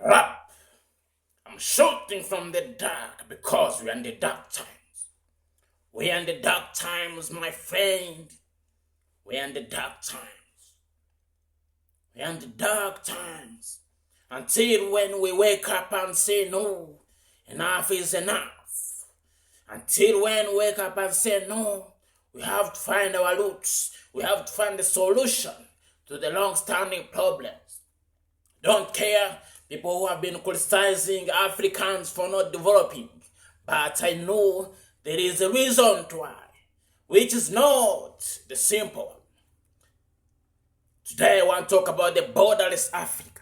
R.A.P. I'm shooting from the dark because we're in the dark times. We're in the dark times, my friend. We're in the dark times. We're in the dark times. Until when we wake up and say no, enough is enough. Until when we wake up and say no, we have to find our roots. We have to find the solution to the long-standing problems. Don't care people who have been criticizing Africans for not developing, but I know there is a reason to why, which is not the simple one. Today I want to talk about the borderless Africa.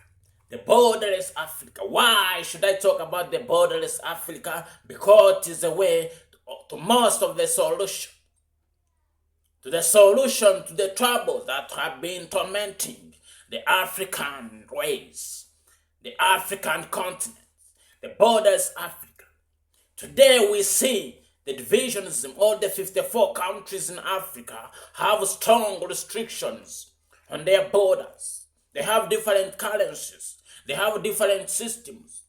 The borderless Africa. Why should I talk about the borderless Africa? Because it is a way to most of the solution. To the solution to the troubles that have been tormenting the African race, the African continent, the borderless Africa. Today we see the divisions in all the 54 countries in Africa have strong restrictions on their borders. They have different currencies. They have different systems.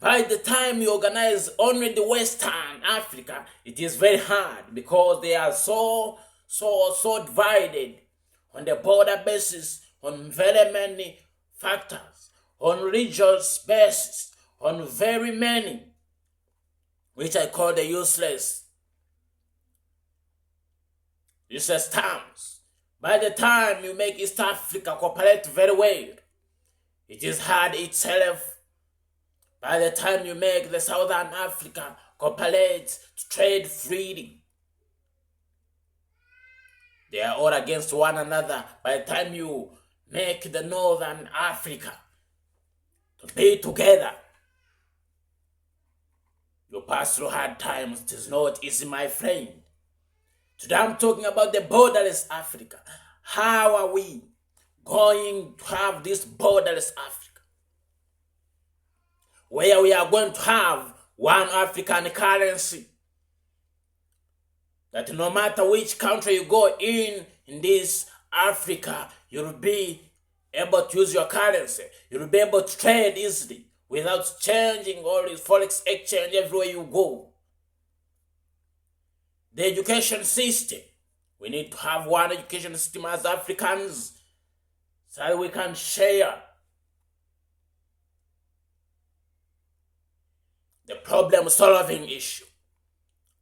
By the time you organize only the Western Africa, it is very hard because they are so divided on the border basis, on very many factors, on religious basis, on very many, which I call the useless terms. By the time you make East Africa cooperate very well, it is hard itself. By the time you make the Southern Africa cooperate to trade freely, they are all against one another. By the time you make the Northern Africa to be together, you pass through hard times. It is not easy, my friend. Today I'm talking about the borderless Africa. How are we going to have this borderless Africa, where we are going to have one African currency, that no matter which country you go in this Africa, you'll be able to use your currency. You'll be able to trade easily without changing all this forex exchange everywhere you go. The education system. We need to have one education system as Africans so that we can share the problem-solving issue.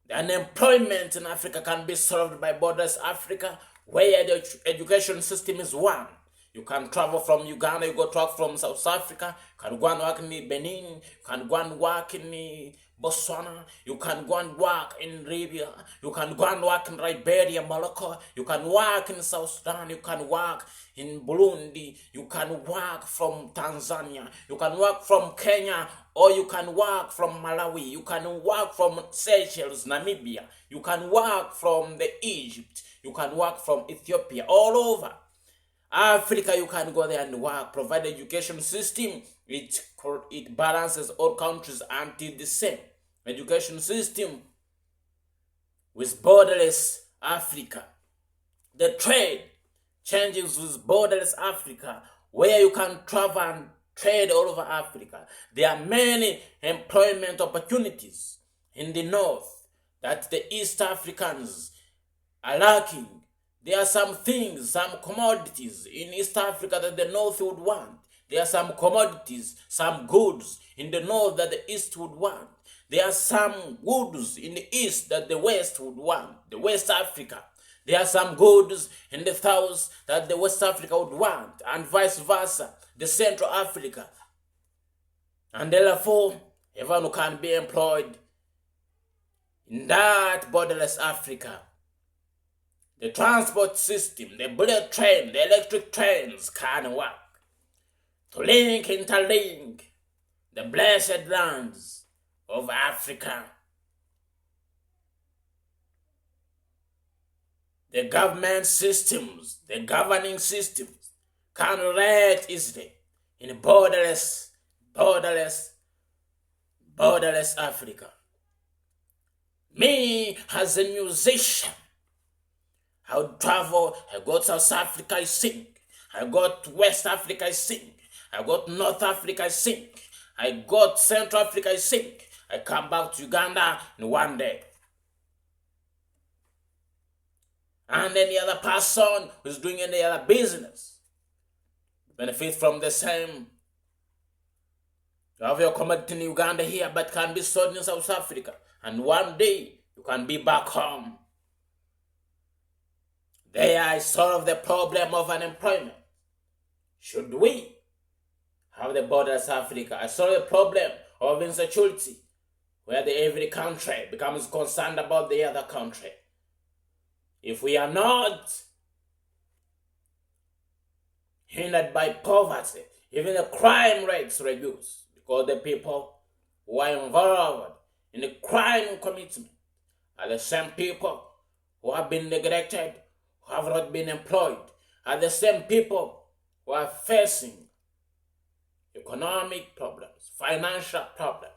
The unemployment in Africa can be solved by Borderless Africa, where the education system is one. You can travel from Uganda, you go to work from South Africa, you can go and work in Benin, you can go and work in Botswana, you can go and work in Libya, you can go and work in Liberia, Morocco, you can work in South Sudan, you can work in Burundi, you can work from Tanzania, you can work from Kenya, or you can work from Malawi, you can work from Seychelles, Namibia, you can work from Egypt, you can work from Ethiopia, all over Africa. You can go there and work. Provide education system. It balances all countries until the same education system with borderless Africa. The trade changes with borderless Africa, where you can travel and trade all over Africa. There are many employment opportunities in the north that the East Africans are lacking. There are some things, some commodities in East Africa that the North would want. There are some commodities, some goods in the North that the East would want. There are some goods in the East that the West would want, the West Africa. There are some goods in the South that the West Africa would want, and vice versa, the Central Africa. And therefore, everyone who can be employed in that borderless Africa. The transport system, the bullet train, the electric trains can work to interlink the blessed lands of Africa. The government systems, the governing systems can relate easily in borderless Africa. Me, as a musician, I would travel, I go to South Africa, I sing. I got West Africa, I sink. I got North Africa, I sink. I got Central Africa, I sink. I come back to Uganda in one day. And any other person who's doing any other business benefit from the same. You have your commodity in Uganda here, but can be sold in South Africa. And one day, you can be back home. There I solve the problem of unemployment. Should we have the Borderless Africa? I solve the problem of insecurity, where every country becomes concerned about the other country. If we are not hindered by poverty, even the crime rates reduce, because the people who are involved in the crime commitment are the same people who have been neglected, who have not been employed, are the same people who are facing economic problems, financial problems.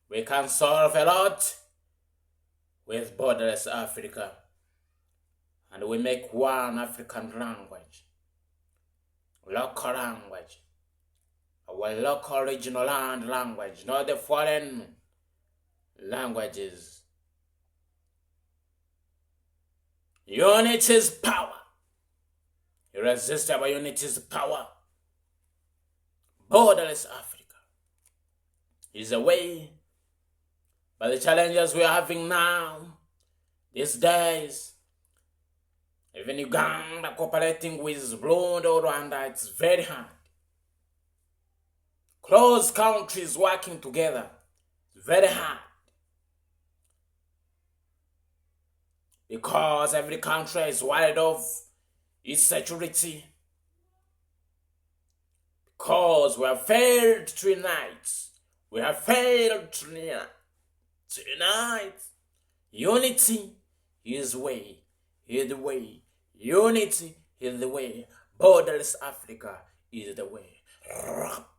We can solve a lot with Borderless Africa, and we make one African language, local language, our local regional language, not the foreign languages. Unity is power. Irresistible unity is power. Borderless Africa is a way. But the challenges we are having now, these days, even Uganda cooperating with Burundi or Rwanda, it's very hard. Close countries working together, it's very hard. Because every country is worried of its security. Because we have failed to unite. We have failed to unite. Unity is the way. Is the way. Unity is the way. Borderless Africa is the way. R.A.P.